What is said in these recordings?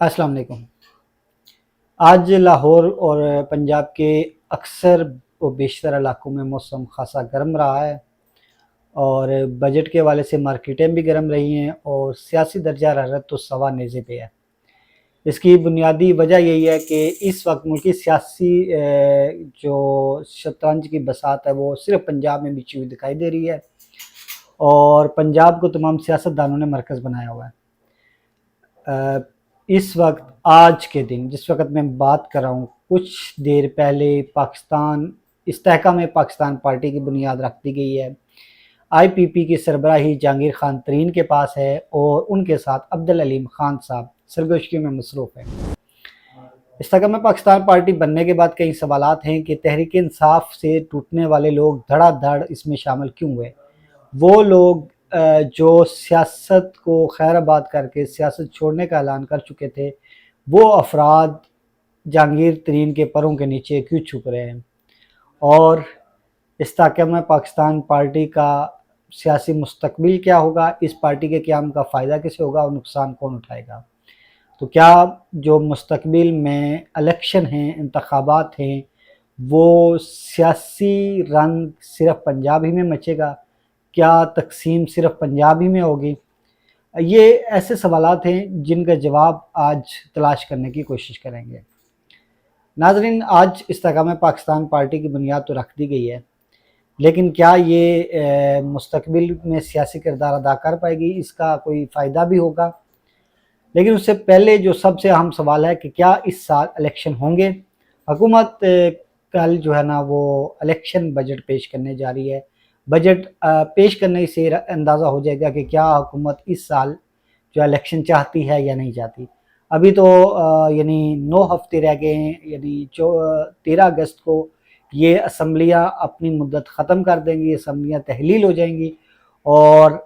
अस्सलाम वालेकुम। आज लाहौर और पंजाब के अक्सर व बेशतर इलाकों में मौसम खासा गर्म रहा है और बजट के हवाले से मार्केटें भी गर्म रही हैं और सियासी दर्जा हरारत तो सवा नेज़े पे है। इसकी बुनियादी वजह यही है कि इस वक्त मुल्की सियासी जो शतरंज की बसात है वो सिर्फ पंजाब में बिछी हुई दिखाई दे रही है और पंजाब को तमाम सियासतदानों ने मरकज़ बनाया हुआ है। इस वक्त आज के दिन जिस वक्त मैं बात कर रहा हूँ, कुछ देर पहले पाकिस्तान इस्तेहकाम पाकिस्तान पार्टी की बुनियाद रख दी गई है। IPP की सरबराही जहांगीर खान तरीन के पास है और उनके साथ अब्दुल हलीम खान साहब सरगोशी में मसरूफ़ हैं। इस्तेहकाम पाकिस्तान पार्टी बनने के बाद कई सवालात हैं कि तहरीक इंसाफ से टूटने वाले लोग धड़ाधड़ इसमें शामिल क्यों हुए। वो लोग जो सियासत को खैराबाद करके सियासत छोड़ने का ऐलान कर चुके थे, वो अफराद जहांगीर तरीन के परों के नीचे क्यों छुप रहे हैं और इस्तेहकाम पाकिस्तान पार्टी का सियासी मुस्तकबिल क्या होगा, इस पार्टी के क़याम का फ़ायदा किसे होगा और नुकसान कौन उठाएगा। तो क्या जो मुस्तकबिल में इलेक्शन हैं, इंतखाबात हैं, वो सियासी रंग सिर्फ पंजाब ही में मचेगा? क्या तकसीम सिर्फ पंजाब ही में होगी? ये ऐसे सवालात हैं जिनका जवाब आज तलाश करने की कोशिश करेंगे। नाज़रीन, आज इस्तेहकाम पाकिस्तान पार्टी की बुनियाद तो रख दी गई है, लेकिन क्या ये मुस्तकबिल में सियासी किरदार अदा कर पाएगी, इसका कोई फ़ायदा भी होगा? लेकिन उससे पहले जो सबसे अहम सवाल है कि क्या इस साल इलेक्शन होंगे। हुकूमत कल जो है ना वो इलेक्शन बजट पेश करने जा रही है। बजट पेश करने से अंदाज़ा हो जाएगा कि क्या हुकूमत इस साल जो इलेक्शन चाहती है या नहीं चाहती। अभी तो यानी 9 हफ्ते रह गए हैं, यानी 13 अगस्त को ये असम्बलियाँ अपनी मुद्दत ख़त्म कर देंगी, असम्बलियाँ तहलील हो जाएंगी और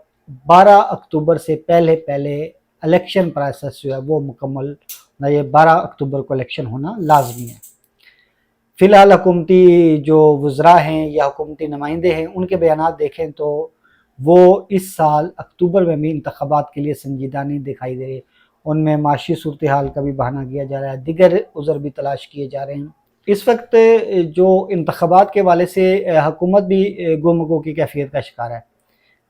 12 अक्टूबर से पहले पहले इलेक्शन प्रोसेस जो है वो मुकम्मल ना, ये 12 अक्टूबर को इलेक्शन होना लाजमी है। फ़िलहाल हुकूमती जो वज़रा हैं या हुकूमती नुमाइंदे हैं, उनके बयानात देखें तो वो इस साल अक्टूबर में भी इंतखाबात के लिए संजीदा नहीं दिखाई दे रहे। उनमें माशी सूरत हाल का भी बहाना किया जा रहा है, दीगर उज़र भी तलाश किए जा रहे हैं। इस वक्त जो इंतखाबात के वाले से हुकूमत भी गुमगो की कैफियत का शिकार है।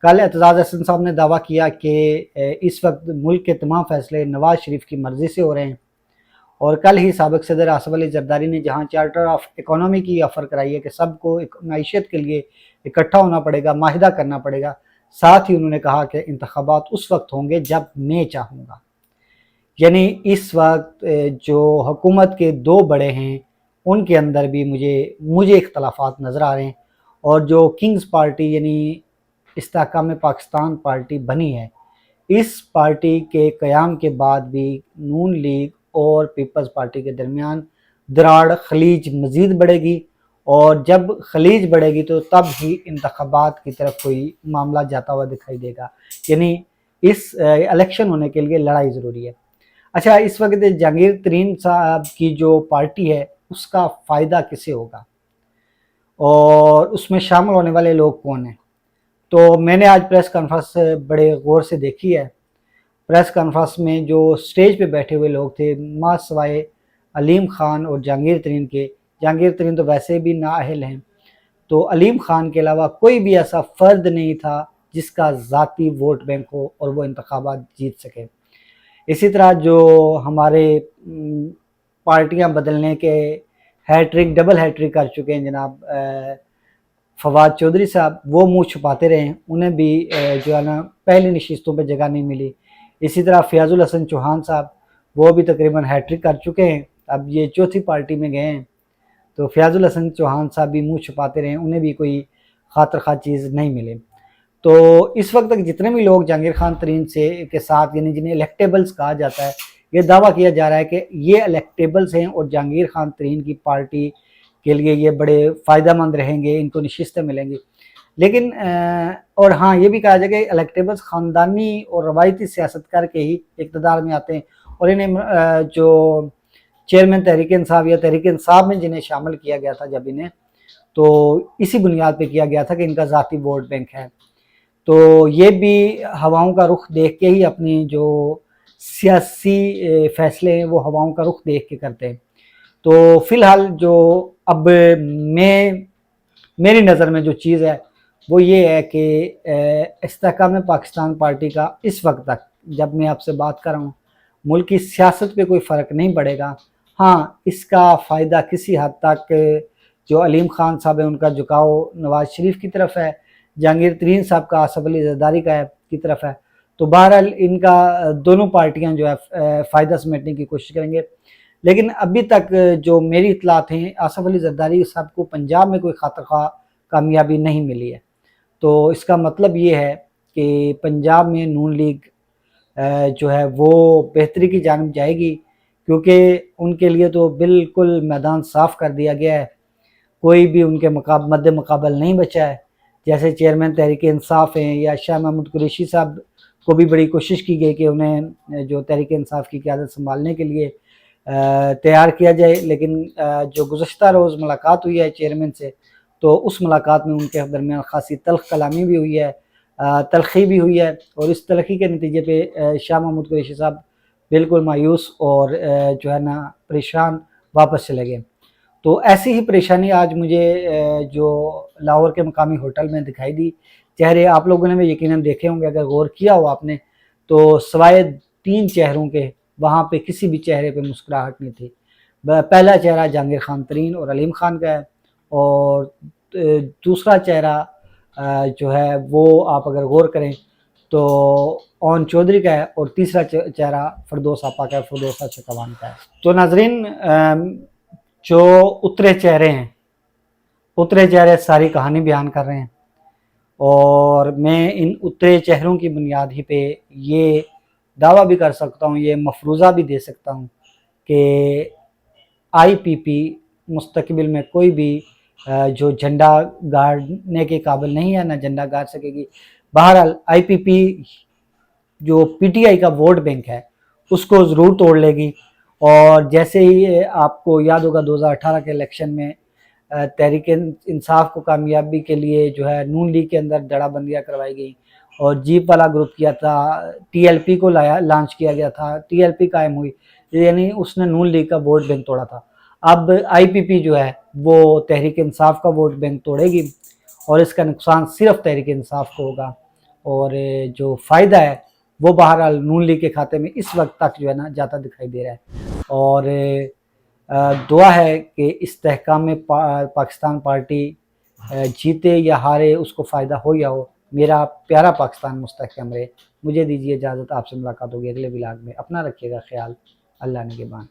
कल एतजाज़ हसन साहब ने दावा किया कि इस वक्त मुल्क के तमाम फ़ैसले नवाज़ शरीफ की मर्ज़ी से हो रहे हैं और कल ही साबिक़ सदर आसिफ अली ज़रदारी ने जहां चार्टर ऑफ इकोनॉमी की ऑफ़र कराई है कि सबको मईशत के लिए इकट्ठा होना पड़ेगा, माहिदा करना पड़ेगा, साथ ही उन्होंने कहा कि इंतखाबात उस वक्त होंगे जब मैं चाहूँगा। यानी इस वक्त जो हुकूमत के 2 बड़े हैं उनके अंदर भी मुझे इख्तलाफात नज़र आ रहे हैं और जो किंग्स पार्टी यानी इस्तेहकाम पाकिस्तान पार्टी बनी है, इस पार्टी के क़याम के बाद भी नून लीग और पीपल्स पार्टी के दरमियान दराड़ खलीज मज़ीद बढ़ेगी और जब खलीज बढ़ेगी तो तब ही इंतखाबात की तरफ कोई मामला जाता हुआ दिखाई देगा। यानी इस इलेक्शन होने के लिए लड़ाई ज़रूरी है। अच्छा, इस वक्त जहांगीर तरीन साहब की जो पार्टी है उसका फ़ायदा किसे होगा और उसमें शामिल होने वाले लोग कौन हैं? तो मैंने आज प्रेस कॉन्फ्रेंस बड़े गौर से देखी है। प्रेस कॉन्फ्रेंस में जो स्टेज पे बैठे हुए लोग थे, मां सवाए अलीम खान और जहांगीर तरीन के, जहांगीर तरीन तो वैसे भी नाअहल हैं, तो अलीम खान के अलावा कोई भी ऐसा फ़र्द नहीं था जिसका ज़ाती वोट बैंक हो और वो इंतखाबात जीत सके। इसी तरह जो हमारे पार्टियां बदलने के हैट्रिक डबल हैट्रिक कर चुके हैं जनाब फवाद चौधरी साहब, वो मुँह छुपाते रहे, उन्हें भी जो है ना पहली नशिस्तों पर जगह नहीं मिली। इसी तरह फ़याज़ुल हसन चौहान साहब, वो भी तकरीबन हैट्रिक कर चुके हैं, अब ये चौथी पार्टी में गए हैं, तो फ़याज़ुल हसन चौहान साहब भी मुँह छुपाते रहे, उन्हें भी कोई खातर खा चीज़ नहीं मिले। तो इस वक्त तक जितने भी लोग जहांगीर खान तरीन से के साथ यानी जिन्हें इलेक्टेबल्स कहा जाता है, ये दावा किया जा रहा है कि ये इलेक्टेबल्स हैं और जहांगीर खान तरीन की पार्टी के लिए ये बड़े फ़ायदेमंद रहेंगे, इनको नशिस्तें मिलेंगी। लेकिन और हाँ, ये भी कहा जाए कि इलेक्टेबल्स ख़ानदानी और रवायती सियासत करके ही इक़्तिदार में आते हैं और इन्हें जो चेयरमैन तहरीक इंसाफ या तहरीक इंसाफ में जिन्हें शामिल किया गया था जब इन्हें, तो इसी बुनियाद पे किया गया था कि इनका ज़ाती वोट बैंक है। तो ये भी हवाओं का रुख देख के ही अपनी जो सियासी फैसले हैं वो हवाओं का रुख देख के करते हैं। तो फ़िलहाल जो अब मेरी नज़र में जो चीज़ है वो ये है कि इस्तेहकाम पाकिस्तान पार्टी का इस वक्त तक जब मैं आपसे बात कर रहा हूँ मुल्क की सियासत पे कोई फ़र्क नहीं पड़ेगा। हाँ, इसका फ़ायदा किसी हद तक जो अलीम खान साहब है उनका झुकाव नवाज़ शरीफ की तरफ है, जहांगीर तरीन साहब का आसफ अली ज़रदारी का की तरफ है। तो बहरहाल इनका दोनों पार्टियां जो है फ़ायदा समेटने की कोशिश करेंगे। लेकिन अभी तक जो मेरी इत्तलात हैं आसफ अली ज़रदारी साहब को पंजाब में कोई खातिर कामयाबी नहीं मिली है। तो इसका मतलब ये है कि पंजाब में नून लीग जो है वो बेहतरी की जानिब जाएगी, क्योंकि उनके लिए तो बिल्कुल मैदान साफ़ कर दिया गया है, कोई भी उनके मद्दे मुकाबल नहीं बचा है। जैसे चेयरमैन तहरीक इंसाफ हैं या शाह महमूद कुरैशी साहब को भी बड़ी कोशिश की गई कि उन्हें जो तहरीक इंसाफ की क़यादत संभालने के लिए तैयार किया जाए, लेकिन जो गुज़श्ता रोज़ मुलाकात हुई है चेयरमैन से, तो उस मुलाकात में उनके दरमियान ख़ासी तल्ख़ कलामी भी हुई है, तलख़ी भी हुई है, और इस तलख़ी के नतीजे पे शाह महमूद कुरैशी साहब बिल्कुल मायूस और जो है ना परेशान वापस चले गए। तो ऐसी ही परेशानी आज मुझे जो लाहौर के मकामी होटल में दिखाई दी। चेहरे आप लोगों ने भी यकीनन देखे होंगे, अगर गौर किया हो आपने, तो सिवाय 3 चेहरों के वहाँ पे किसी भी चेहरे पे मुस्कुराहट नहीं थी। पहला चेहरा जहांगीर खान तरीन और अलीम खान का है, और दूसरा चेहरा जो है वो आप अगर गौर करें तो ओन चौधरी का है, और तीसरा चेहरा फरदौस आपा का है, फरदौस चकवान का है। तो नाजरीन, जो उतरे चेहरे सारी कहानी बयान कर रहे हैं, और मैं इन उतरे चेहरों की बुनियाद ही पे ये दावा भी कर सकता हूँ, ये मफरूज़ा भी दे सकता हूँ कि IPP मुस्तकबिल में कोई भी जो झंडा गाड़ने के काबिल नहीं है, ना झंडा गाड़ सकेगी। बहरहाल IPP जो PTI का वोट बैंक है उसको ज़रूर तोड़ लेगी, और जैसे ही आपको याद होगा 2018 के इलेक्शन में तहरीक इंसाफ को कामयाबी के लिए जो है नून लीग के अंदर दड़ाबंदियाँ करवाई गई, और जीप वाला ग्रुप किया था, TLP को लॉन्च किया गया था, TLP कायम हुई, यानी उसने नून लीग का वोट बैंक तोड़ा था। अब IPP जो है वो तहरीक इंसाफ का वोट बैंक तोड़ेगी, और इसका नुकसान सिर्फ तहरीक इंसाफ को होगा, और जो फ़ायदा है वो बहरहाल नून लीग के खाते में इस वक्त तक जो है ना जाता दिखाई दे रहा है। और दुआ है कि इस्तेहकाम में पाकिस्तान पार्टी जीते या हारे, उसको फ़ायदा हो या हो, मेरा प्यारा पाकिस्तान मुस्तहकम रहे। मुझे दीजिए इजाज़त, आपसे मुलाकात होगी अगले व्लॉग में। अपना रखिएगा ख्याल, अल्लाह निगहबान।